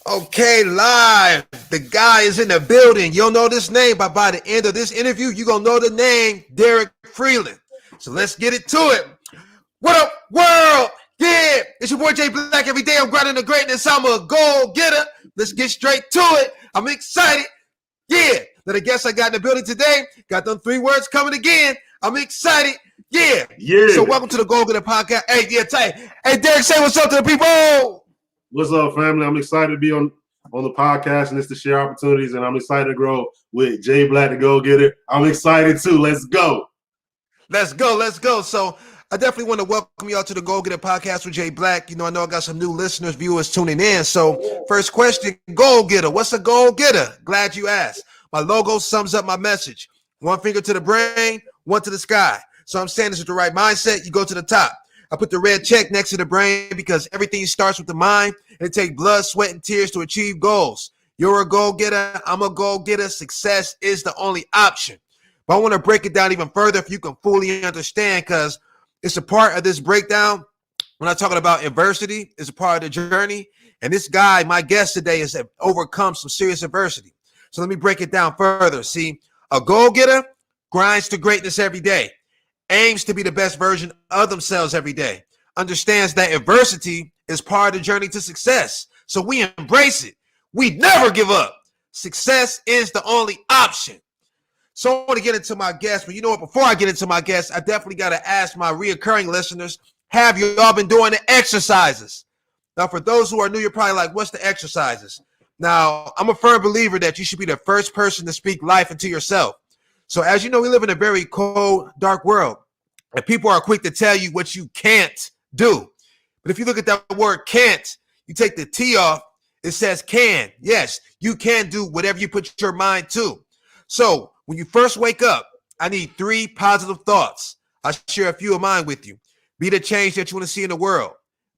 Okay, live. The guy is in the building. You'll know this name, but by the end of this interview, you're going to know the name, Derrick Freeland. So let's get it to it. What up, world? Yeah, it's your boy Jay Black. Every day I'm grinding the greatness. I'm a goal-getter. Let's get straight to it. I'm excited. Yeah, now the guests I got in the building today, got them 3 words coming again. I'm excited. Yeah. So welcome to the Goalgetta podcast. Hey, hey, Derrick, say what's up to the people. What's up, family? I'm excited to be on the podcast and it's to share opportunities, and I'm excited to grow with Jay Black, the Go-Getter. I'm excited too. Let's go. Let's go. So I definitely want to welcome y'all to the Goalgetta podcast with Jay Black. I know I got some new listeners, viewers tuning in. So first question, Goalgetter. What's a Goalgetter? Glad you asked. My logo sums up my message. 1 finger to the brain, 1 to the sky. So I'm saying this with the right mindset, you go to the top. I put the red check next to the brain because everything starts with the mind, and it takes blood, sweat, and tears to achieve goals. You're a goal-getter. I'm a goal-getter. Success is the only option. But I want to break it down even further if you can fully understand, because it's a part of this breakdown. When I'm talking about adversity, it's a part of the journey. And this guy, my guest today, has overcome some serious adversity. So let me break it down further. See, a goal-getter grinds to greatness every day, aims to be the best version of themselves every day, understands that adversity is part of the journey to success. So we embrace it. We never give up. Success is the only option. So I want to get into my guest, but you know what? Before I get into my guest, I definitely got to ask my reoccurring listeners, have you all been doing the exercises? Now, for those who are new, you're probably like, what's the exercises? Now, I'm a firm believer that you should be the first person to speak life into yourself. So as you know, we live in a very cold, dark world, and people are quick to tell you what you can't do. But if you look at that word can't, you take the T off, it says can. Yes, you can do whatever you put your mind to. So when you first wake up, I need 3 positive thoughts. I'll share a few of mine with you. Be the change that you want to see in the world.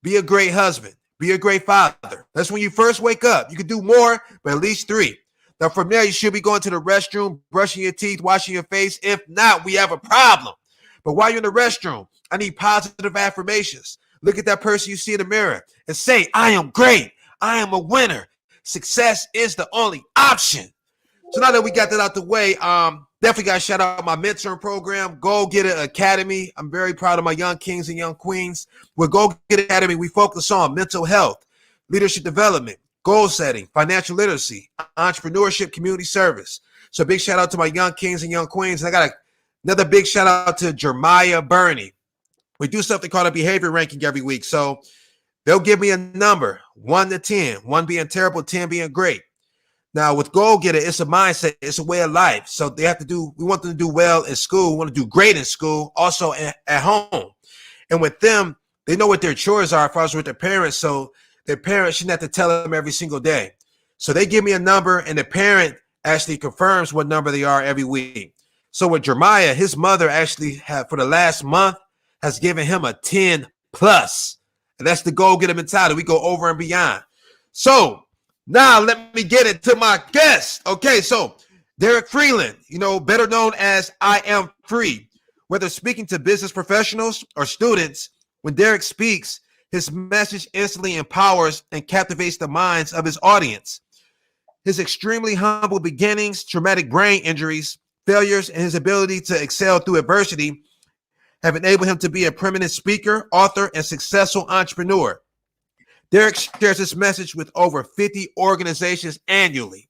Be a great husband. Be a great father. That's when you first wake up. You can do more, but at least 3. Now, from there, you should be going to the restroom, brushing your teeth, washing your face. If not, we have a problem. But while you're in the restroom, I need positive affirmations. Look at that person you see in the mirror and say, I am great. I am a winner. Success is the only option. So now that we got that out the way, definitely got to shout out my mentoring program, Goalgetta Academy. I'm very proud of my young kings and young queens. With Goalgetta Academy, we focus on mental health, leadership development, goal setting, financial literacy, entrepreneurship, community service. So big shout out to my young kings and young queens. And I got another big shout out to Jeremiah Burney. We do something called a behavior ranking every week. So they'll give me a number, 1 to 10, 1 being terrible, 10 being great. Now with Goalgetta, it's a mindset, it's a way of life. So we want them to do well in school, we want to do great in school, also at home. And with them, they know what their chores are as far as with their parents. So their parents shouldn't have to tell them every single day. So they give me a number, and the parent actually confirms what number they are every week. So with Jeremiah, his mother actually for the last month has given him a 10 plus. And that's the Goalgetta mentality. We go over and beyond. So now let me get into my guest. Okay, so Derrick Freeland, better known as I Am Free. Whether speaking to business professionals or students, when Derrick speaks, his message instantly empowers and captivates the minds of his audience. His extremely humble beginnings, traumatic brain injuries, failures, and his ability to excel through adversity have enabled him to be a preeminent speaker, author, and successful entrepreneur. Derrick shares this message with over 50 organizations annually.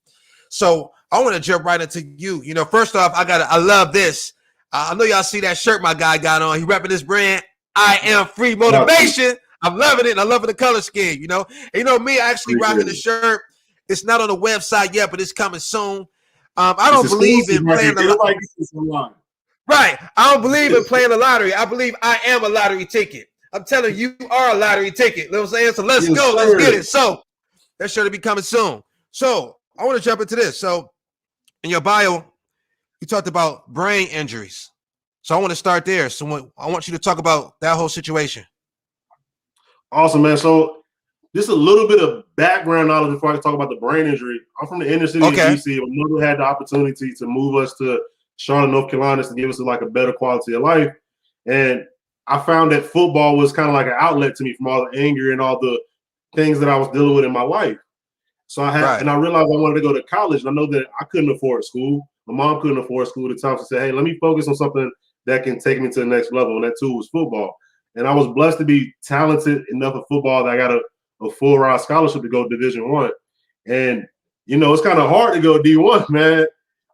So I want to jump right into you. First off, I love this. I know y'all see that shirt my guy got on. He repping this brand, I Am Free Motivation. I'm loving it. And I'm loving the color scheme, And me, I actually rocking the shirt. It's not on the website yet, but it's coming soon. I don't believe in playing the lottery. Right. I don't believe in playing the lottery. I believe I am a lottery ticket. I'm telling you, you are a lottery ticket. You know what I'm saying? So let's go. Let's get it. So that's sure to be coming soon. So I want to jump into this. So in your bio, you talked about brain injuries. So I want to start there. So I want you to talk about that whole situation. Awesome, man. So just a little bit of background knowledge before I talk about the brain injury. I'm from the inner city of DC. My mother had the opportunity to move us to Charlotte, North Carolina, to give us like a better quality of life. And I found that football was kind of like an outlet to me from all the anger and all the things that I was dealing with in my life. So and I realized I wanted to go to college, and I know that I couldn't afford school. My mom couldn't afford school at the time. She said, hey, let me focus on something that can take me to the next level, and that too was football. And I was blessed to be talented enough in football that I got a full ride scholarship to go Division I. And, it's kind of hard to go D1, man,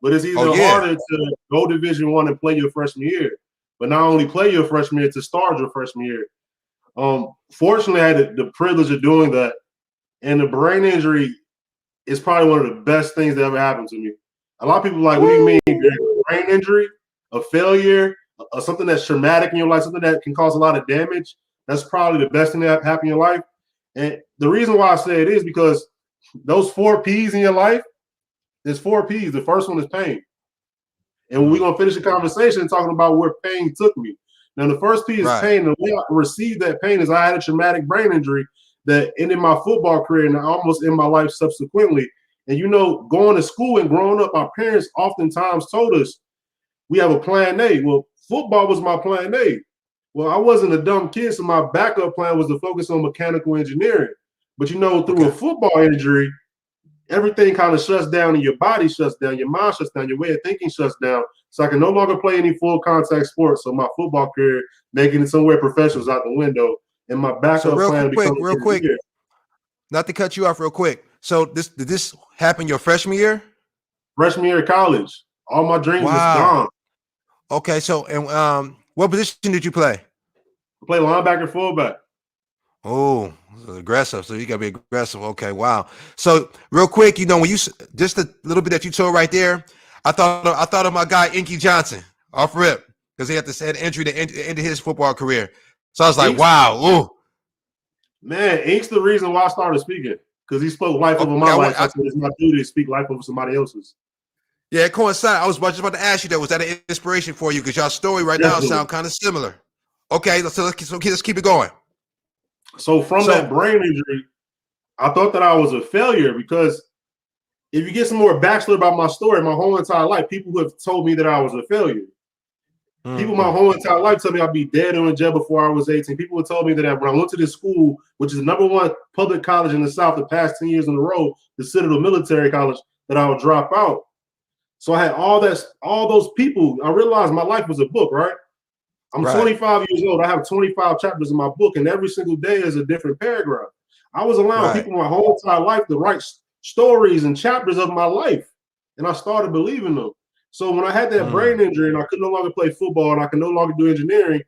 but it's even harder to go Division I and play your freshman year. But not only play your freshman year, to start your freshman year. Fortunately, I had the privilege of doing that. And the brain injury is probably one of the best things that ever happened to me. A lot of people are like, what do you mean? Brain injury, a failure, something that's traumatic in your life, something that can cause a lot of damage. That's probably the best thing that happened in your life. And the reason why I say it is because those 4 P's in your life, there's 4 P's. The first one is pain. And we're going to finish the conversation talking about where pain took me. Now, the first P is pain. And the way I received that pain is I had a traumatic brain injury that ended my football career and almost in my life subsequently. And, going to school and growing up, our parents oftentimes told us we have a plan A. Well, football was my plan A. Well, I wasn't a dumb kid, so my backup plan was to focus on mechanical engineering. But, through a football injury, everything kind of shuts down and your body shuts down, your mind shuts down, your way of thinking shuts down. So I can no longer play any full contact sports. So my football career, making it somewhere professional, is out the window. And my backup plan real quick, not to cut you off real quick. So did this happen your freshman year? Freshman year of college. All my dreams was gone. Okay, so and what position did you play? I played linebacker, fullback. Oh, aggressive. So you gotta be aggressive. Okay, wow. So real quick, when you just a little bit that you told right there, I thought of my guy Inky Johnson off rip because he had this injury that ended his football career. So I was like, wow, ooh. Man, Ink's the reason why I started speaking because he spoke life over my life. I said it's my duty to speak life over somebody else's. Yeah, it coincided. I was just about to ask you that. Was that an inspiration for you? Because your story right now sounds kind of similar. Okay, let's keep it going. So from that brain injury, I thought that I was a failure because if you get some more backstory about my story, my whole entire life, people who have told me that I was a failure. People my whole entire life told me I'd be dead or in jail before I was 18. People have told me that when I went to this school, which is the #1 public college in the South the past 10 years in a row, the Citadel Military College, that I would drop out. So I had all those people. I realized my life was a book, right? I'm 25 years old. I have 25 chapters in my book, and every single day is a different paragraph. I was allowing people my whole entire life to write stories and chapters of my life, and I started believing them. So when I had that brain injury and I could no longer play football and I could no longer do engineering,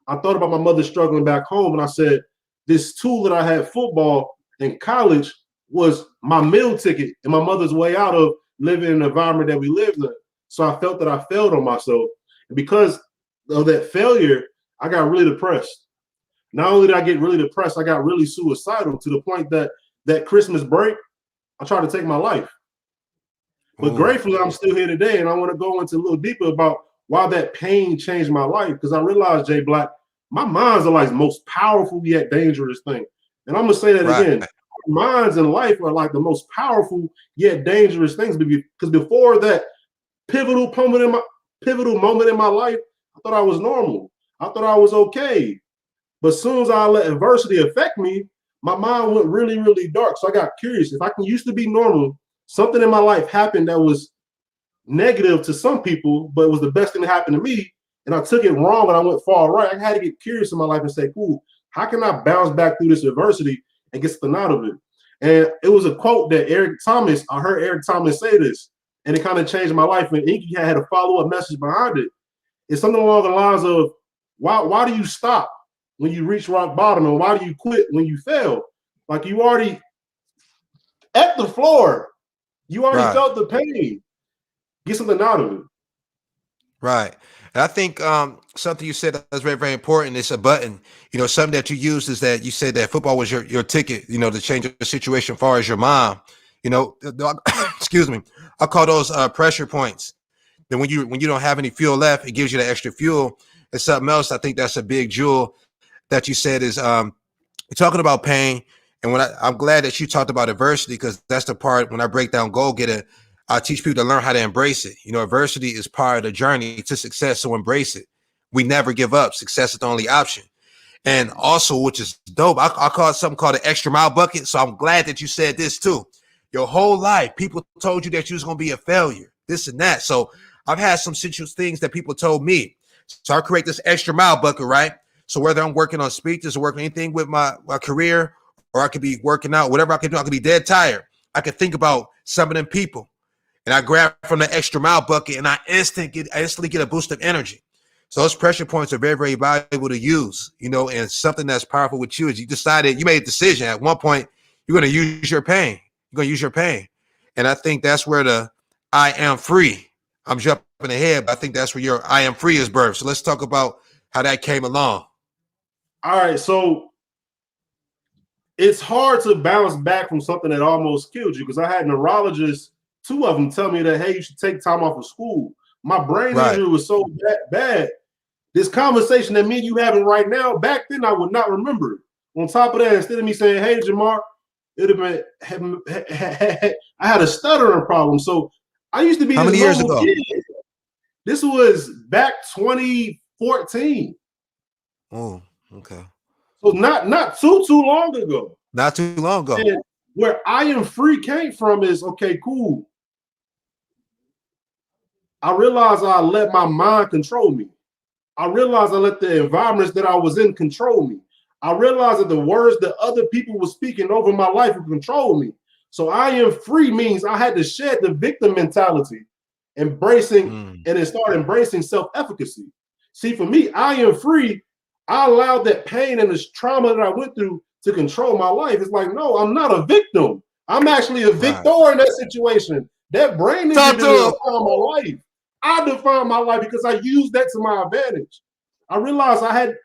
I thought about my mother struggling back home, and I said, this tool that I had, football in college, was my meal ticket and my mother's way out of living in the environment that we lived in. So I felt that I failed on myself. And because of that failure, I got really depressed. Not only did I get really depressed, I got really suicidal to the point that Christmas break, I tried to take my life. But gratefully, I'm still here today, and I want to go into a little deeper about why that pain changed my life. Because I realized, Jay Black, my minds are like the most powerful yet dangerous thing. And I'm gonna say that again. Minds in life are like the most powerful yet dangerous things. Because before that pivotal moment in my life, I thought I was normal. I thought I was okay. But as soon as I let adversity affect me, my mind went really, really dark. So I got curious. If I can used to be normal, something in my life happened that was negative to some people, but it was the best thing that happened to me. And I took it wrong and I went far right. I had to get curious in my life and say, cool, how can I bounce back through this adversity and get something out of it? And it was a quote that I heard Eric Thomas say this, and it kind of changed my life. And Inky had a follow-up message behind it. It's something along the lines of, why do you stop when you reach rock bottom, and why do you quit when you fail? Like, you already at the floor. You already felt the pain. Get something out of it. Right. And I think something you said that's very, very important. It's a button. Something that you used is that you said that football was your ticket, to change the situation as far as your mom. Excuse me. I call those pressure points. Then when you don't have any fuel left, it gives you that extra fuel. And something else, I think that's a big jewel that you said is you're talking about pain. And I'm glad that you talked about adversity, because that's the part when I break down Goalgetta, I teach people to learn how to embrace it. Adversity is part of the journey to success, so embrace it. We never give up. Success is the only option. And also, which is dope, I call it something called an extra mile bucket. So I'm glad that you said this too. Your whole life, people told you that you was going to be a failure, this and that. So I've had some things that people told me. So I create this extra mile bucket, right? So whether I'm working on speeches or working anything with my career, or I could be working out, whatever I could do, I could be dead tired. I could think about some of them people, and I grab from the extra mile bucket, and I instantly get a boost of energy. So those pressure points are very, very valuable to use, and something that's powerful with you is you made a decision at one point, you're going to use your pain. You're going to use your pain. And I think that's where the I am free. I'm jumping ahead, but I think that's where your I am free is birthed. So let's talk about how that came along. All right. So it's hard to bounce back from something that almost killed you, because I had neurologists, 2 of them, tell me that, hey, you should take time off of school. My brain injury was so bad. This conversation that me and you having right now, back then I would not remember it. On top of that, instead of me saying, hey, Jamar, it would have been, I had a stuttering problem. So I used to be How many years ago? Kid. This was back 2014. Oh, okay. So not too long ago. Not too long ago. And where I am free came from is, okay, cool. I realized I let my mind control me. I realized I let the environments that I was in control me. I realized that the words that other people were speaking over my life would control me. So I am free means I had to shed the victim mentality, and then start embracing self-efficacy. See, for me, I am free. I allowed that pain and this trauma that I went through to control my life. It's like, no, I'm not a victim. I'm actually a victor in that situation. That brain injury didn't define my life. I defined my life because I used that to my advantage. I realized I had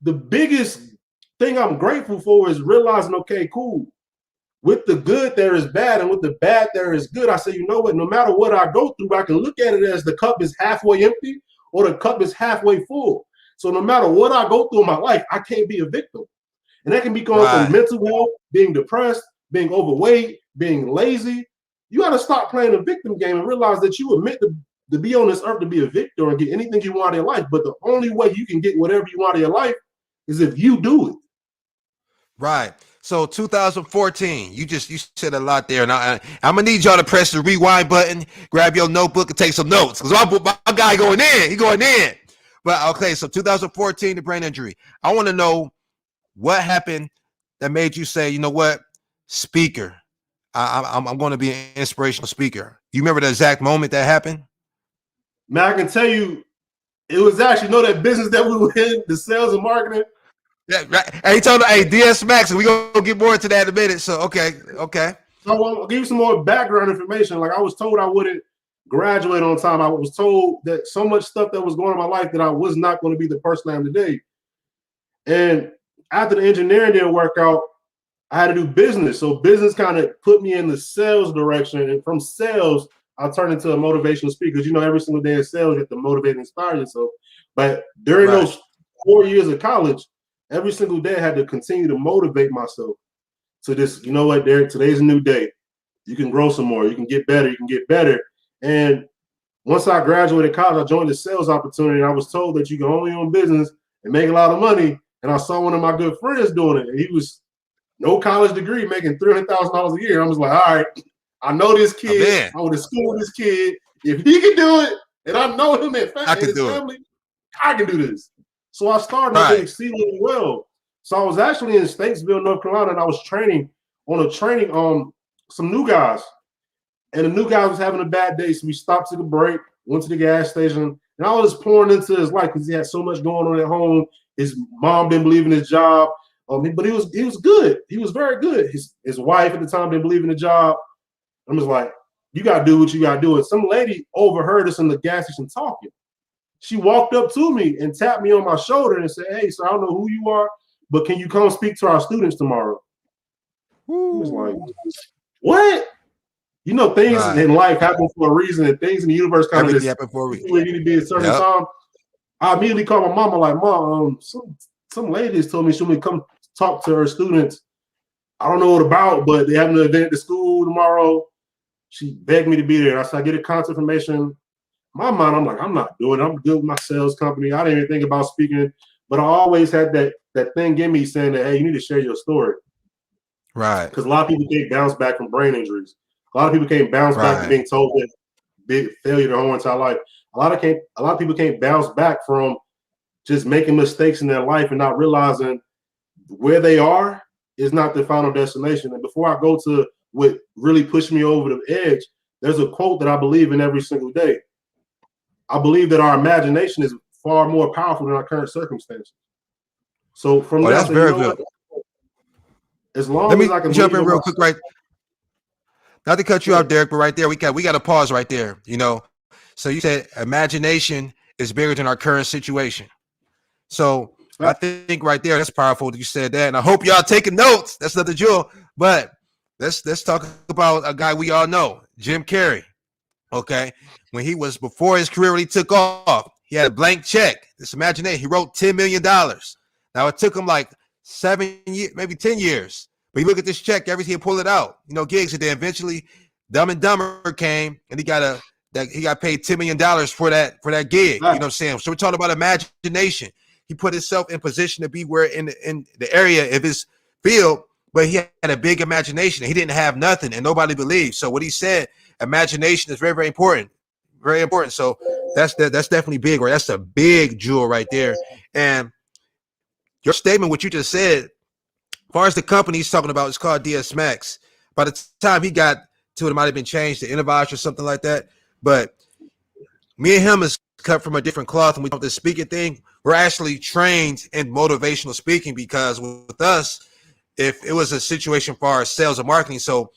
the biggest thing I'm grateful for is realizing, okay, cool. With the good, there is bad, and with the bad, there is good. I say, you know what? No matter what I go through, I can look at it as the cup is halfway empty or the cup is halfway full. So no matter what I go through in my life, I can't be a victim. And that can be going from mental health, being depressed, being overweight, being lazy. You got to stop playing the victim game and realize that you were meant to be on this earth to be a victor and get anything you want in your life. But the only way you can get whatever you want in your life is if you do it. Right. So 2014, you said a lot there, and I'm gonna need y'all to press the rewind button, grab your notebook, and take some notes, because my guy going in, he going in. But okay, so 2014, the brain injury. I want to know what happened that made you say, you know what, speaker. I'm going to be an inspirational speaker. You remember the exact moment that happened? Man, I can tell you, it was actually that business that we were in, the sales and marketing. Yeah, right. Hey, he told me, hey, DS Max, we gonna get more into that in a minute. So okay. So I'll give you some more background information. Like, I was told I wouldn't graduate on time. I was told that so much stuff that was going on in my life that I was not going to be the person I am today. And after the engineering didn't work out, I had to do business. So business kind of put me in the sales direction. And from sales, I turned into a motivational speaker. Because, every single day in sales, you have to motivate and inspire yourself. But during those 4 years of college, every single day I had to continue to motivate myself to this, you know what, Derrick, today's a new day. You can grow some more. You can get better. And once I graduated college, I joined the sales opportunity, and I was told that you can only own business and make a lot of money. And I saw one of my good friends doing it. And he was no college degree, making $300,000 a year. I was like, all right, I know this kid. I went to school with this kid. If he can do it, and I know him and his family, I can do this. So I started doing exceedingly well. So I was actually in Statesville, North Carolina, and I was training some new guys. And the new guy was having a bad day, so we stopped to the break, went to the gas station, and I was just pouring into his life because he had so much going on at home. His mom didn't believe in his job, but he was good. He was very good. His wife at the time didn't believe in the job. I'm just like, you got to do what you got to do. And some lady overheard us in the gas station talking. She walked up to me and tapped me on my shoulder and said, hey, so I don't know who you are, but can you come speak to our students tomorrow? I was like, what? Things in life happen for a reason, and things in the universe kind of happen for a reason. Where you need to be at a certain time. I immediately called my mama, like, Mom, some ladies told me she would come talk to her students. I don't know what about, but they having an event at the school tomorrow. She begged me to be there. I said, I get a contact information. My mind, I'm like, I'm not doing it. I'm good with my sales company. I didn't even think about speaking, but I always had that thing in me saying that, hey, you need to share your story. Right. Because a lot of people can't bounce back from brain injuries. A lot of people can't bounce back from being told that big failure their whole entire life. A lot of people can't bounce back from just making mistakes in their life and not realizing where they are is not the final destination. And before I go to what really pushed me over the edge, there's a quote that I believe in every single day. I believe that our imagination is far more powerful than our current circumstances. So from that's very good. As long as I can jump in real quick, right? Not to cut you off, Derrick, but right there, we got to pause right there. So you said imagination is bigger than our current situation. So I think right there, that's powerful that you said that. And I hope y'all taking notes. That's not the jewel. But let's talk about a guy we all know, Jim Carrey. Okay. When he was before his career really took off, he had a blank check. Just imagine that. He wrote $10 million. Now it took him like 7 years, maybe 10 years. But you look at this check, every time he pull it out, gigs. And then eventually Dumb and Dumber came and he got paid $10 million for that gig. You know what I'm saying? So we're talking about imagination. He put himself in position to be where in the area of his field, but he had a big imagination. He didn't have nothing and nobody believed. So what he said, imagination is very, very important. Very important. So that's definitely big, right? That's a big jewel right there. And your statement, what you just said, as far as the company he's talking about, it's called DS Max. By the time he got to it, it might have been changed to Innovash or something like that. But me and him is cut from a different cloth, and we talk this speaking thing. We're actually trained in motivational speaking because with us, if it was a situation for our sales and marketing, so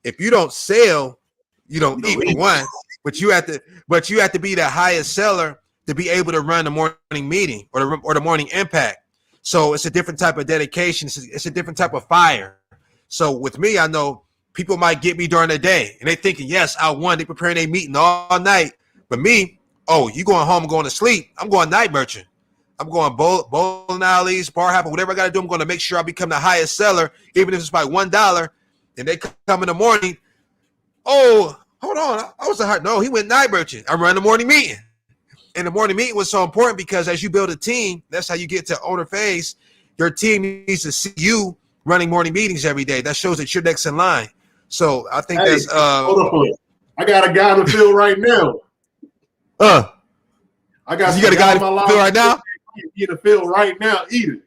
if you don't sell, you don't eat for one, but you have to be the highest seller to be able to run the morning meeting or the morning impact. So it's a different type of dedication. It's a different type of fire. So with me, I know people might get me during the day and they thinking, yes, I won. They preparing a meeting all night. But me, you going home and going to sleep. I'm going night merchant. I'm going bowling alleys, bar hopping, whatever I got to do. I'm going to make sure I become the highest seller, even if it's by $1. And they come in the morning. Oh, hold on. I was a hard. No, he went night merchant. I'm running the morning meeting. And the morning meeting was so important because as you build a team, that's how you get to owner phase. Your team needs to see you running morning meetings every day. That shows that you're next in line. So I think that's hold on. I got a guy in the field right now. I got you got a guy in the field right now? In the field right now, eating.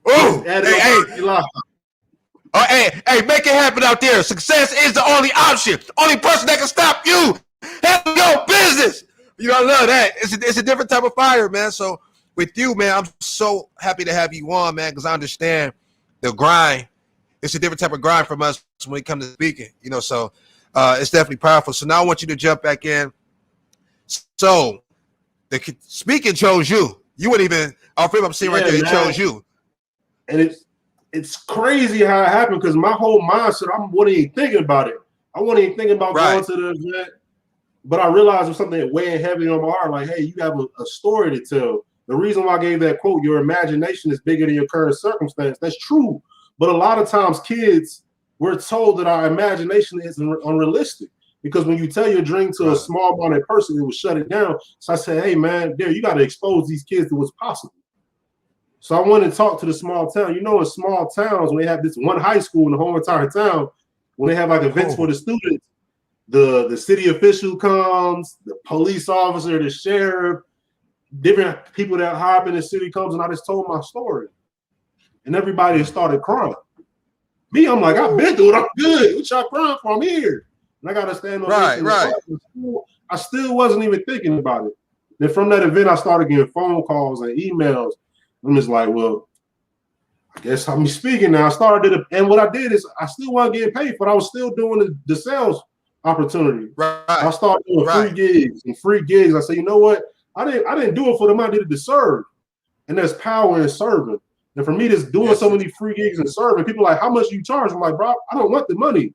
Oh, hey, make it happen out there. Success is the only option. Only person that can stop you. Handle your business. I love that. It's a different type of fire, man. So with you, man, I'm so happy to have you on, man, because I understand the grind. It's a different type of grind from us when it comes to speaking, so it's definitely powerful. So now I want you to jump back in. So the speaking chose you. You wouldn't even, I'm seeing right there, it chose you. And it's crazy how it happened because my whole mindset, I wasn't even thinking about it. I wasn't even thinking about going to the event. But I realized it was something weighing heavy on my heart. Like, hey, you have a story to tell. The reason why I gave that quote, your imagination is bigger than your current circumstance. That's true. But a lot of times kids, we're told that our imagination is unrealistic. Because when you tell your dream to a small-minded person, it will shut it down. So I said, hey, man, you got to expose these kids to what's possible. So I wanted to talk to the small town. In small towns, when they have this one high school in the whole entire town, when they have like events for the students, the city official comes, the police officer, the sheriff, different people that high up in the city comes, and I just told my story. And everybody started crying. Me, I'm like, I've been through it. I'm good. What y'all crying for? I'm here. And I got to stand on right. I still wasn't even thinking about it. Then from that event, I started getting phone calls and emails. I'm just like, well, I guess I'm speaking now. I started, and what I did is I still wasn't getting paid for it. I was still doing the sales opportunity. I started doing free gigs. I said, you know what? I didn't do it for the money. I did it to serve. And there's power in serving. And for me, just doing so many free gigs and serving, people are like, how much do you charge? I'm like, bro, I don't want the money.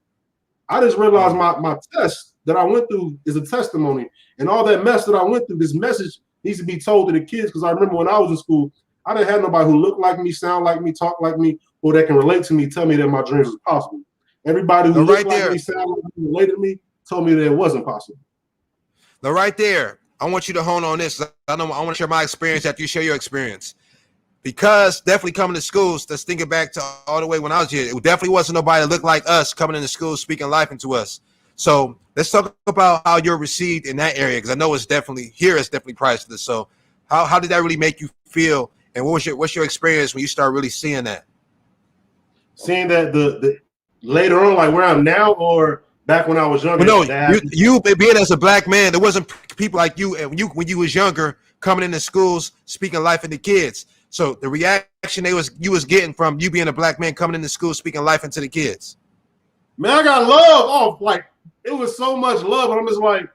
I just realized my test that I went through is a testimony. And all that mess that I went through, this message needs to be told to the kids. Because I remember when I was in school, I didn't have nobody who looked like me, sound like me, talk like me, or that can relate to me, tell me that my dreams was possible. Everybody who looked like me, sound like me, related to me, told me that it wasn't possible. Now, right there, I want you to hone on this. I want to share my experience after you share your experience. because definitely coming to schools, let's think it back to all the way when I was here. It definitely wasn't nobody that looked like us coming into school speaking life into us. So let's talk about how you're received in that area, because I know it's definitely priceless. So how did that really make you feel, and what's your experience when you start really seeing that? Seeing that the later on, like where I'm now, or back when I was younger. Well, no, you being as a black man, there wasn't people like you, and when you was younger coming into schools speaking life into kids. So the reaction you was getting from you being a black man coming into school speaking life into the kids. Man, I got love off. Like, it was so much love. I'm just like,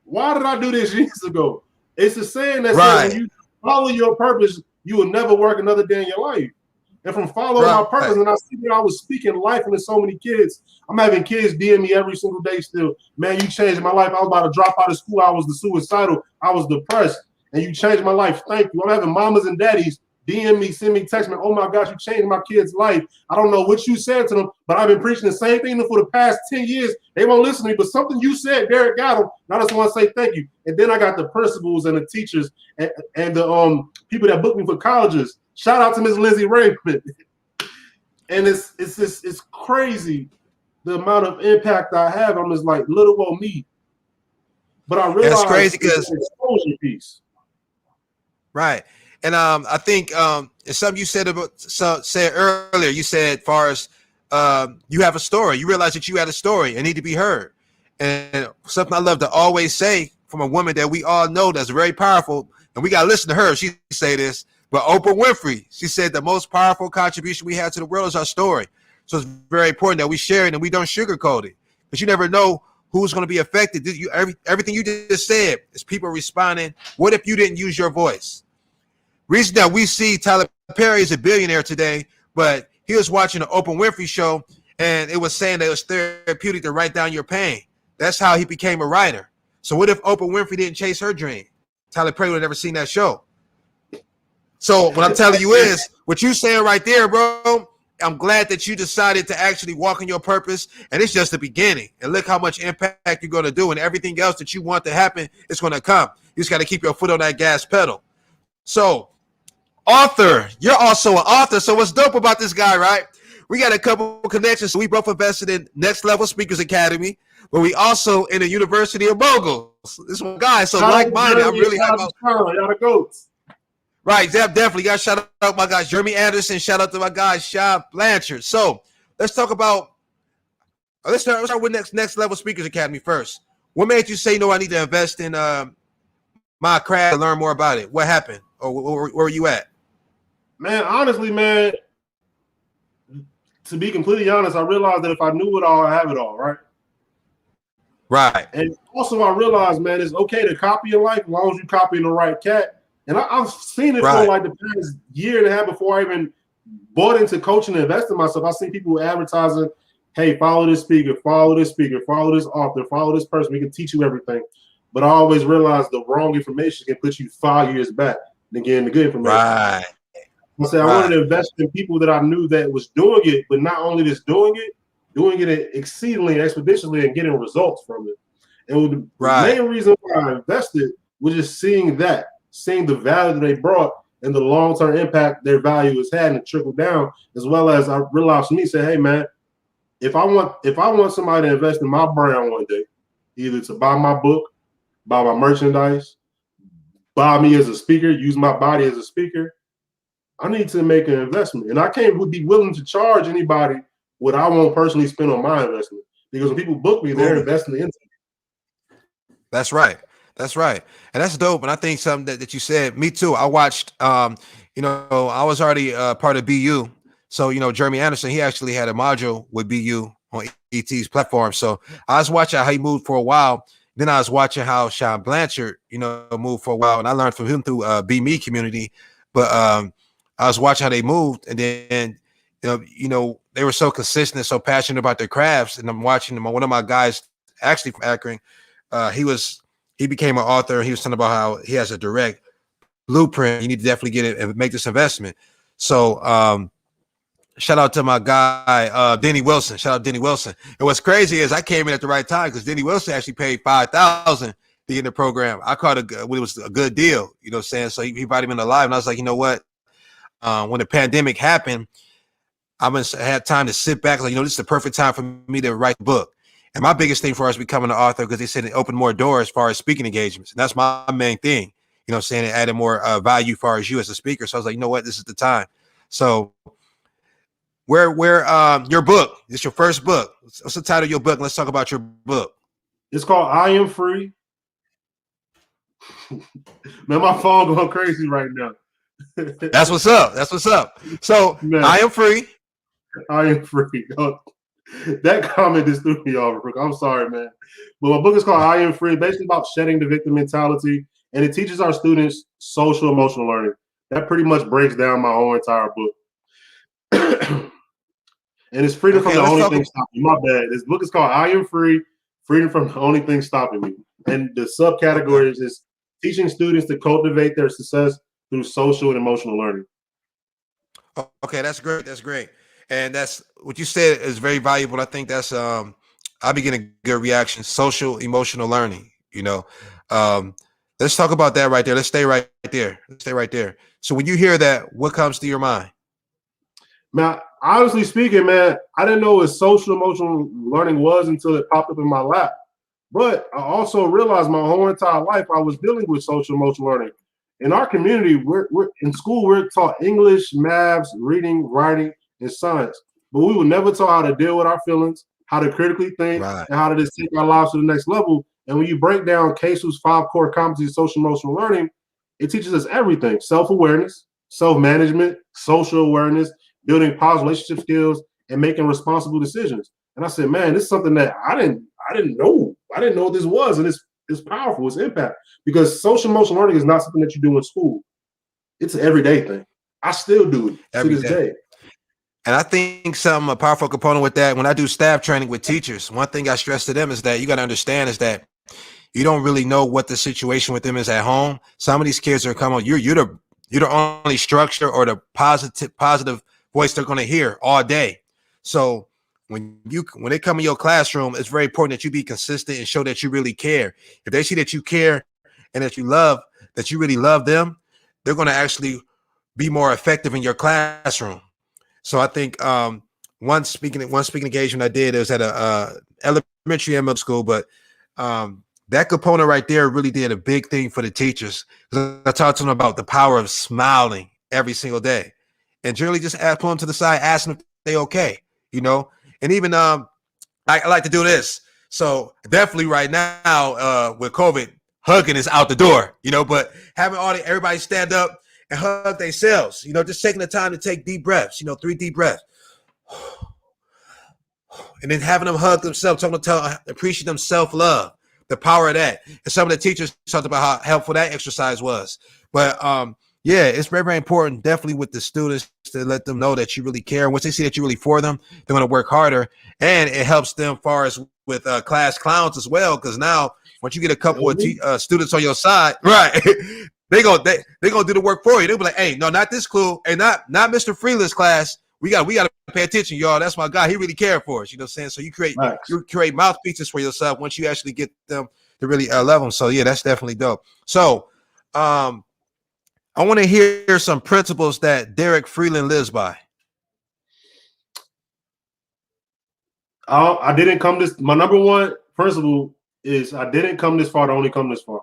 why did I do this years ago? It's the saying that says when you follow your purpose, you will never work another day in your life. And from following my purpose, and I see that I was speaking life into so many kids. I'm having kids DM me every single day still. Man, you changed my life. I was about to drop out of school. I was suicidal. I was depressed. And you changed my life. Thank you. I'm having mamas and daddies DM me, send me text me. Oh my gosh, you changed my kid's life. I don't know what you said to them, but I've been preaching the same thing for the past 10 years. They won't listen to me, but something you said, Derrick, got them. And I just want to say thank you. And then I got the principals and the teachers and the people that booked me for colleges. Shout out to Ms. Lindsay Raymond. And it's crazy the amount of impact I have. I'm just like little old me. But I realize it's crazy because exposure piece. Right. And I think it's something you said earlier. You said, far as you have a story, you realize that you had a story and need to be heard. And something I love to always say from a woman that we all know that's very powerful, and we got to listen to her. She say this, but Oprah Winfrey, she said the most powerful contribution we have to the world is our story. So it's very important that we share it and we don't sugarcoat it, because you never know who's going to be affected. Everything you just said is people responding. What if you didn't use your voice? Reason that we see Tyler Perry is a billionaire today, but he was watching the Oprah Winfrey show, and it was saying that it was therapeutic to write down your pain. That's how he became a writer. So what if Oprah Winfrey didn't chase her dream? Tyler Perry would have never seen that show. So what I'm telling you is, what you saying right there, bro, I'm glad that you decided to actually walk in your purpose, and it's just the beginning. And look how much impact you're going to do, and everything else that you want to happen is going to come. You just got to keep your foot on that gas pedal. So, author, you're also an author. So what's dope about this guy, right? We got a couple of connections. We both invested in Next Level Speakers Academy, but we also in the University of Moguls. This one guy, so like-minded. I'm really happy about y'all the goats. Right, definitely. Got shout out my guys, Jeremy Anderson. Shout out to my guy, Sean Blanchard. So let's talk about. Let's start with Next Level Speakers Academy first. What made you say, I need to invest in my craft and learn more about it? What happened, or where were you at? Man, honestly, man, to be completely honest, I realized that if I knew it all, I have it all, right? Right. And also I realized, man, it's okay to copy in life as long as you're copying the right cat. And I've seen it for like the past year and a half before I even bought into coaching and investing in myself. I've seen people advertising, hey, follow this speaker, follow this author, follow this person. We can teach you everything. But I always realized the wrong information can put you 5 years back than getting the good information. Right. I said I wanted to invest in people that I knew that was doing it, but not only just doing it exceedingly expeditiously and getting results from it. And the main reason why I invested was just seeing the value that they brought and the long-term impact their value has had and trickle down, as well as I realized for me, say, hey man, if I want somebody to invest in my brand one day, either to buy my book, buy my merchandise, buy me as a speaker, use my body as a speaker, I need to make an investment. And I can't be willing to charge anybody what I won't personally spend on my investment. Because when people book me, they're investing into me. That's right. That's right. And that's dope. And I think something that you said, me too. I watched, I was already part of BU. So, Jeremy Anderson, he actually had a module with BU on ET's platform. So I was watching how he moved for a while. Then I was watching how Sean Blanchard, moved for a while. And I learned from him through Be Me community. But I was watching how they moved. And then, they were so consistent, so passionate about their crafts. And I'm watching them. One of my guys, actually from Akron, he became an author. He was talking about how he has a direct blueprint. You need to definitely get it and make this investment. So shout out to my guy, Denny Wilson. Shout out Denny Wilson. And what's crazy is I came in at the right time because Denny Wilson actually paid $5,000 to get in the program. I caught it was a good deal, So he invited me in the live, and I was like, you know what? when the pandemic happened, I had time to sit back. Like, this is the perfect time for me to write a book. And my biggest thing for us becoming an author, because they said it opened more doors as far as speaking engagements. And that's my main thing, saying it added more value as far as you as a speaker. So I was like, you know what, this is the time. So where your book, it's your first book. What's the title of your book? Let's talk about your book. It's called I Am Free. Man, my phone going crazy right now. That's what's up. That's what's up. So man, I am free. I am free. That comment just threw me off. I'm sorry, man. But my book is called I Am Free, basically about shedding the victim mentality, and it teaches our students social emotional learning. That pretty much breaks down my whole entire book. And it's freedom from the only thing stopping me. My bad. This book is called I Am Free, freedom from the only thing stopping me. And the subcategories is teaching students to cultivate their success through social and emotional learning. Okay, that's great. That's great. And that's what you said is very valuable. I think that's I'll be getting a good reaction. Social emotional learning. Let's talk about that right there. Let's stay right there. Let's stay right there. So when you hear that, what comes to your mind? Now, honestly speaking, man, I didn't know what social emotional learning was until it popped up in my lap. But I also realized my whole entire life I was dealing with social emotional learning. In our community, we're in school, we're taught English, maths, reading, writing, and science. But we were never taught how to deal with our feelings, how to critically think, and how to just take our lives to the next level. And when you break down KSU's 5 core competencies of social emotional learning, it teaches us everything: self-awareness, self-management, social awareness, building positive relationship skills, and making responsible decisions. And I said, man, this is something that I didn't know. I didn't know what this was. And it's powerful, it's impact. Because social emotional learning is not something that you do in school. It's an everyday thing. I still do it to this day. And I think a powerful component with that, when I do staff training with teachers, one thing I stress to them is that you got to understand is that you don't really know what the situation with them is at home. Some of these kids are coming, you're the only structure or the positive voice they're going to hear all day. So when they come in your classroom, it's very important that you be consistent and show that you really care. If they see that you care and that you really love them, they're going to actually be more effective in your classroom. So I think one speaking engagement I did, it was at a elementary and middle school, but that component right there really did a big thing for the teachers. I talked to them about the power of smiling every single day, and generally just pull them to the side, ask them if they okay, And even I like to do this. So definitely right now with COVID, hugging is out the door, But having everybody stand up and hug themselves, just taking the time to take deep breaths, 3 deep breaths. And then having them hug themselves, appreciate them self-love, the power of that. And some of the teachers talked about how helpful that exercise was. But yeah, it's very, very important, definitely with the students, to let them know that you really care. Once they see that you're really for them, they're going to work harder. And it helps them far as with class clowns as well, because now once you get a couple of students on your side, right, they gonna do the work for you. They'll be like, hey, no, not this clue, and not Mr. Freeland's class. We got to pay attention, y'all. That's my guy. He really cared for us. You know what I'm saying? So you create mouthpieces for yourself once you actually get them to really love them. So yeah, that's definitely dope. So I want to hear some principles that Derrick Freeland lives by. I didn't come this. My number one principle is I didn't come this far to only come this far.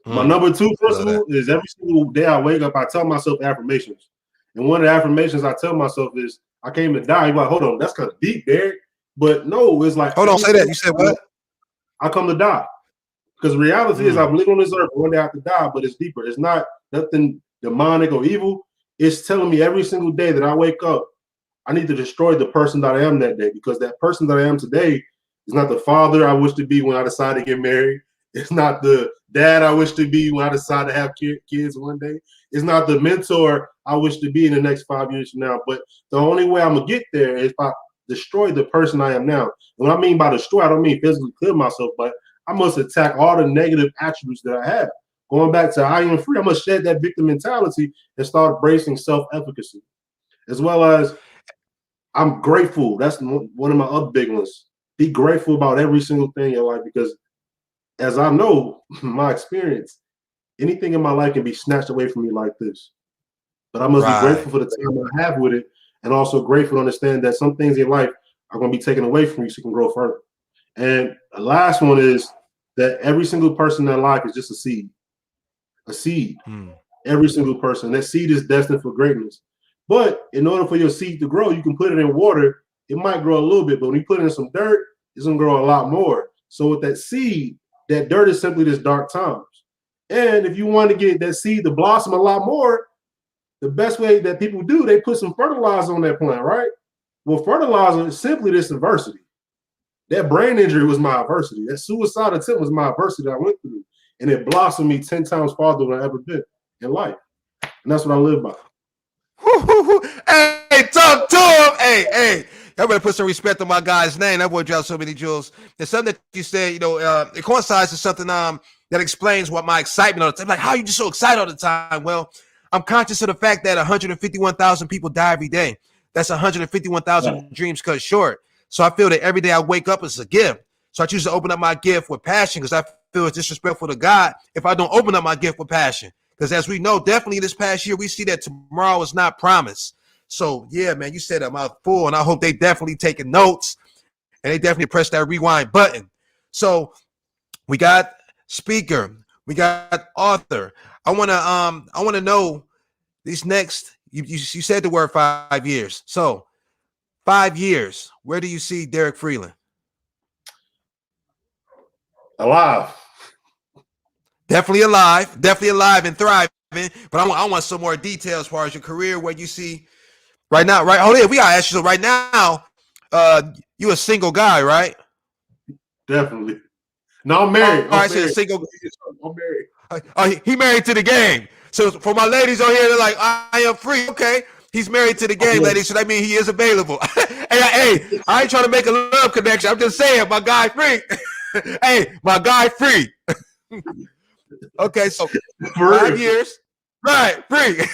My number 2 principle is every single day I wake up, I tell myself affirmations. And one of the affirmations I tell myself is, I came to die. You're like, hold on, that's kind of deep, Derrick. But no, it's like, hold on, say that. You said what? I come to die. Because the reality is, I'm living on this earth. One day I have to die, but it's deeper. It's not nothing demonic or evil. It's telling me every single day that I wake up, I need to destroy the person that I am that day, because that person that I am today is not the father I wish to be when I decide to get married. It's not the dad I wish to be when I decide to have kids one day. It's not the mentor I wish to be in the next 5 years from now. But the only way I'm going to get there is if I destroy the person I am now. And what I mean by destroy, I don't mean physically kill myself, but I must attack all the negative attributes that I have. Going back to I am free, I must shed that victim mentality and start embracing self-efficacy. As well as I'm grateful. That's one of my other big ones. Be grateful about every single thing in your life, because as I know, my experience, anything in my life can be snatched away from me like this. But I must be Right. grateful for the time I have with it, and also grateful to understand that some things in life are going to be taken away from you so you can grow further. And the last one is that every single person in their life is just a seed. A seed. Every single person. That seed is destined for greatness. But in order for your seed to grow, you can put it in water. It might grow a little bit, but when you put it in some dirt, it's going to grow a lot more. So with that seed, that dirt is simply this dark times. And if you want to get that seed to blossom a lot more, the best way that people do, they put some fertilizer on that plant, right? Well, fertilizer is simply this adversity. That brain injury was my adversity. That suicide attempt was my adversity I went through. And it blossomed me 10 times farther than I ever been in life. And that's what I live by. Hey, talk to him. Hey, y'all better put some respect on my guy's name. That boy dropped so many jewels. There's something that you said, it coincides to something that explains what my excitement all the time. Like, how are you just so excited all the time? Well, I'm conscious of the fact that 151,000 people die every day. That's 151,000 dreams cut short. So I feel that every day I wake up is a gift. So I choose to open up my gift with passion because I feel it's disrespectful to God if I don't open up my gift with passion. Because as we know, definitely this past year, we see that tomorrow is not promised. So, yeah, man, you said a mouthful, and I hope they definitely taking notes and they definitely press that rewind button. So we got speaker, we got author. I want to know these next, you said the word 5 years. So 5 years, where do you see Derrick Freeland? Alive. Definitely alive and thriving. But I want some more details as far as your career, where you see right now. Right? Oh yeah, we gotta ask you. So right now, you a single guy, right? Definitely. No, I'm married. I said single. I'm married. He married to the game. So for my ladies on here, they're like, I am free. Okay, he's married to the game, ladies. So that means he is available. hey, I ain't trying to make a love connection. I'm just saying, my guy free. Hey, my guy free. Okay, so 5 years. Right, free.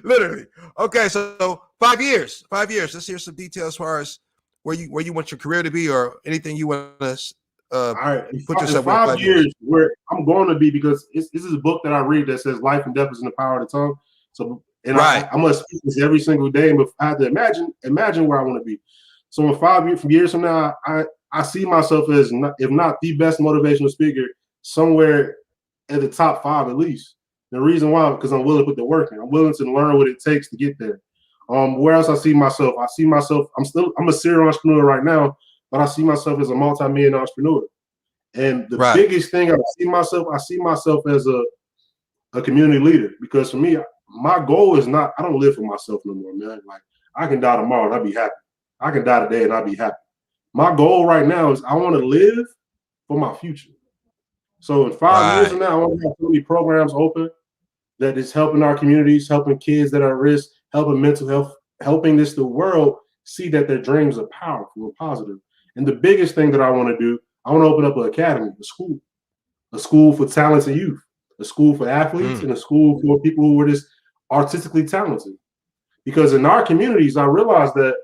Literally. Okay, so 5 years. 5 years. Let's hear some details as far as where you want your career to be or anything you want to all right. put yourself in 5 years where I'm going to be, because this is a book that I read that says life and death is in the power of the tongue. So I must speak this every single day, but I have to imagine where I want to be. So in 5 years from now, I see myself as if not the best motivational speaker, somewhere at the top 5 at least. The reason why, because I'm willing to put the work in. I'm willing to learn what it takes to get there. Where else I see myself? I'm a serial entrepreneur right now, but I see myself as a multi-million entrepreneur. And the biggest thing I see myself as a community leader, because for me, my goal is not, I don't live for myself no more, man. Like, I can die tomorrow and I'll be happy. I can die today and I'll be happy. My goal right now is I want to live for my future. So in 5 years from now, I want to have so many programs open that is helping our communities, helping kids that are at risk, helping mental health, helping the world see that their dreams are powerful and positive. And the biggest thing that I want to do, I want to open up an academy, a school for talented youth, a school for athletes, and a school for people who are just artistically talented. Because in our communities, I realized that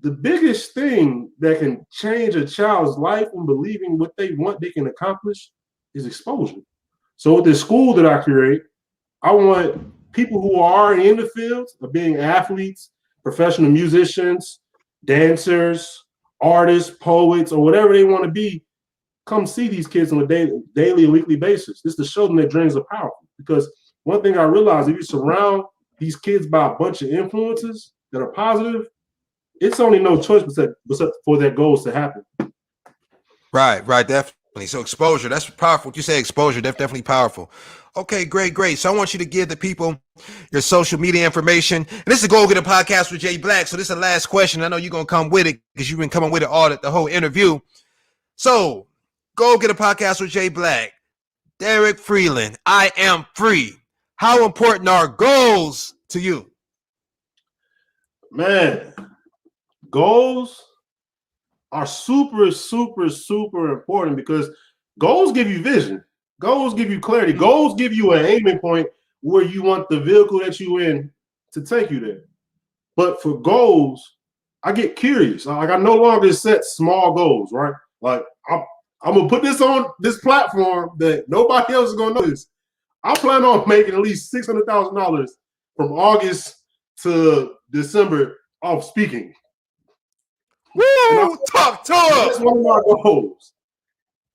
the biggest thing that can change a child's life and believing what they want they can accomplish is exposure. So with this school that I create, I want people who are in the field of being athletes, professional musicians, dancers, artists, poets, or whatever they want to be, come see these kids on a daily and weekly basis. This is to show them that dreams are powerful. Because one thing I realized, if you surround these kids by a bunch of influences that are positive, it's only no choice but for their goals to happen. Right, definitely. So exposure, that's powerful. What you say, exposure, that's definitely powerful. Okay, great. So I want you to give the people your social media information. And this is Goalgetta Podcast with Jay Black. So this is the last question. I know you're going to come with it because you've been coming with it all the whole interview. So Goalgetta Podcast with Jay Black. Derrick Freeland, I am free. How important are goals to you? Man, goals are super, super, super important because goals give you vision. Goals give you clarity. Goals give you an aiming point where you want the vehicle that you're in to take you there. But for goals, I get curious. Like, I no longer set small goals, right? Like, I'm going to put this on this platform that nobody else is going to notice. I plan on making at least $600,000 from August to December off speaking. Woo! Talk to him. That's one of my goals.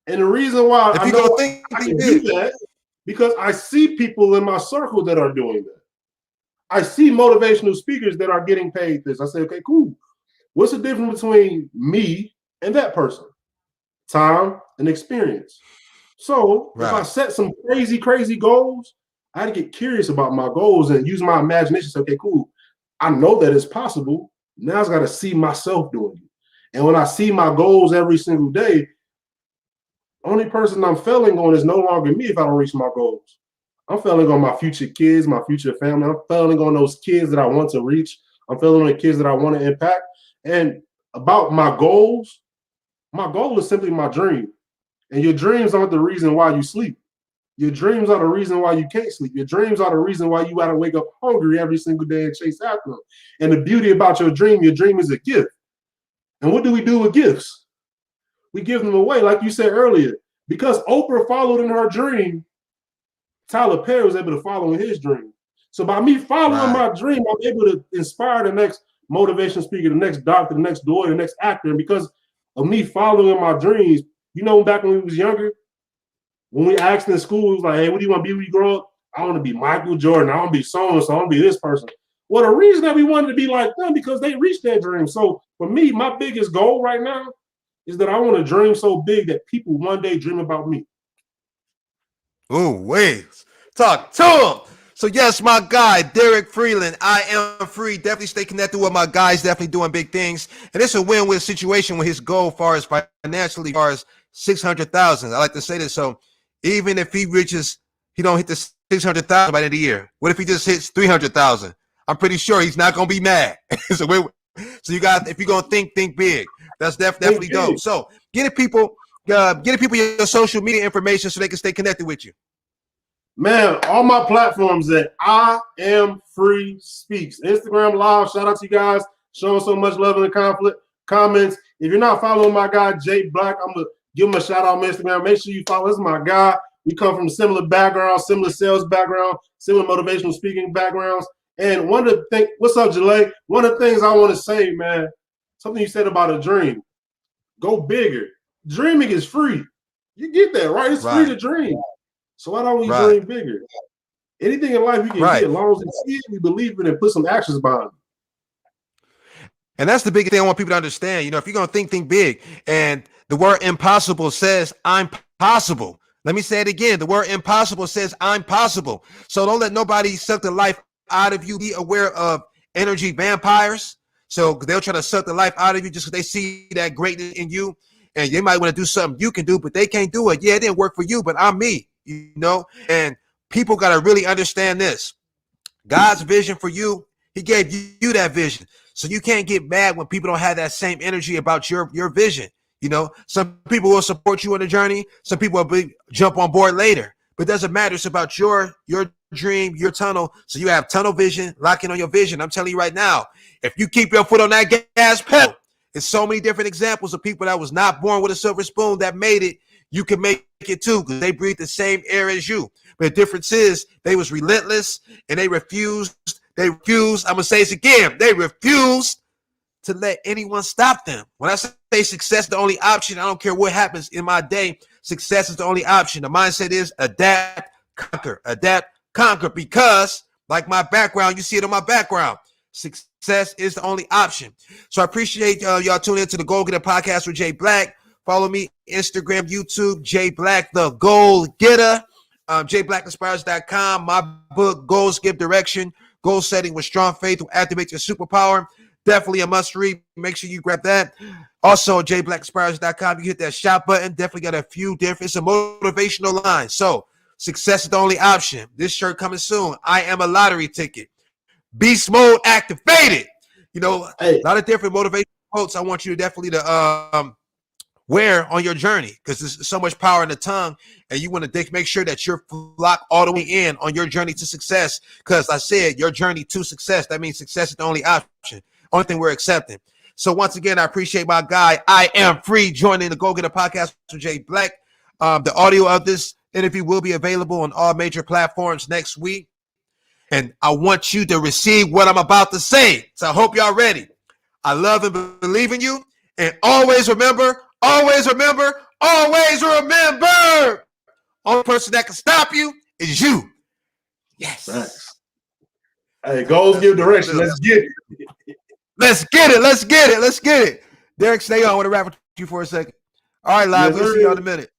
And the reason why I know I can do that, because I see people in my circle that are doing that. I see motivational speakers that are getting paid this. I say, okay, cool. What's the difference between me and that person? Time and experience. So if I set some crazy goals, I had to get curious about my goals and use my imagination. Say, okay, cool. I know that it's possible. Now I got to see myself doing it. And when I see my goals every single day, only person I'm failing on is no longer me if I don't reach my goals. I'm failing on my future kids, my future family. I'm failing on those kids that I want to reach. I'm failing on the kids that I want to impact. And about my goals, my goal is simply my dream. And your dreams aren't the reason why you sleep. Your dreams are the reason why you can't sleep. Your dreams are the reason why you got to wake up hungry every single day and chase after them. And the beauty about your dream is a gift. And what do we do with gifts? We give them away, like you said earlier. Because Oprah followed in her dream, Tyler Perry was able to follow in his dream. So by me following my dream, I'm able to inspire the next motivation speaker, the next doctor, the next lawyer, the next actor. And because of me following my dreams, you know, back when we was younger, when we asked in school, it was like, hey, what do you want to be when you grow up? I want to be Michael Jordan. I want to be so-and-so. I want to be this person. Well, the reason that we wanted to be like them, because they reached their dream. So for me, my biggest goal right now is that I want to dream so big that people one day dream about me. Ooh, wait. Talk to him. So yes, my guy, Derrick Freeland, I am free. Definitely stay connected with my guys, definitely doing big things. And it's a win-win situation with his goal far as financially, far as 600,000. I like to say this. So even if he don't hit the 600,000 by the end of the year, what if he just hits 300,000? I'm pretty sure he's not going to be mad. So you guys, if you're going to think big. That's definitely dope. So getting people your social media information so they can stay connected with you. Man, all my platforms at I Am Free Speaks. Instagram Live, shout out to you guys showing so much love in the comments. If you're not following my guy, Jay Black, I'm going to give him a shout out on Instagram. Make sure you follow. This is my guy. We come from similar backgrounds, similar sales background, similar motivational speaking backgrounds. And one of the things, what's up, Jalay? One of the things I want to say, man, something you said about a dream. Go bigger. Dreaming is free. You get that, right? It's free to dream. So why don't we dream bigger? Anything in life we can get, as long as we see it, we believe it, and put some actions behind it. And that's the big thing I want people to understand. You know, if you're going to think big. And the word impossible says, I'm possible. Let me say it again. The word impossible says, I'm possible. So don't let nobody suck the life out of you. Be aware of energy vampires. So they'll try to suck the life out of you just because they see that greatness in you. And they might want to do something you can do, but they can't do it. Yeah, it didn't work for you, but I'm me, you know? And people got to really understand this. God's vision for you, he gave you that vision. So you can't get mad when people don't have that same energy about your vision. You know, some people will support you on the journey. Some people will jump on board later. But it doesn't matter. It's about your dream, your tunnel. So you have tunnel vision, lock in on your vision. I'm telling you right now, if you keep your foot on that gas pedal, there's so many different examples of people that was not born with a silver spoon that made it. You can make it too because they breathe the same air as you. But the difference is they was relentless and they refused. I'm going to say this again. They refused to let anyone stop them. When I say success is the only option, I don't care what happens in my day. Success is the only option. The mindset is adapt, conquer, because like my background, you see it on my background. Success is the only option. So I appreciate y'all tuning into the Goalgetta podcast with Jay Black. Follow me, Instagram, YouTube, Jay Black, the Goalgetta, JBlackInspires.com. My book, Goals Give Direction, Goal Setting with Strong Faith will activate your superpower. Definitely a must read. Make sure you grab that. Also, JBlackInspires.com. You hit that shop button. Definitely got a few different. It's a motivational line. So success is the only option. This shirt coming soon. I am a lottery ticket. Beast mode activated. You know, a lot of different motivational quotes I want you to definitely to wear on your journey because there's so much power in the tongue and you want to make sure that you're locked all the way in on your journey to success because I said your journey to success. That means success is the only option. Only thing we're accepting. So once again, I appreciate my guy. I am free joining the Goalgetta podcast with Jay Black. The audio of this interview will be available on all major platforms next week. And I want you to receive what I'm about to say. So I hope y'all ready. I love and believe in you. And always remember, always remember, always remember, only person that can stop you is you. Yes. Nice. Hey, goals give direction. Let's get it. Let's get it. Let's get it. Let's get it. Derrick, stay on. I want to wrap with you for a second. All right, live. We'll see you in a minute.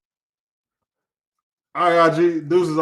All right, RG. Deuces.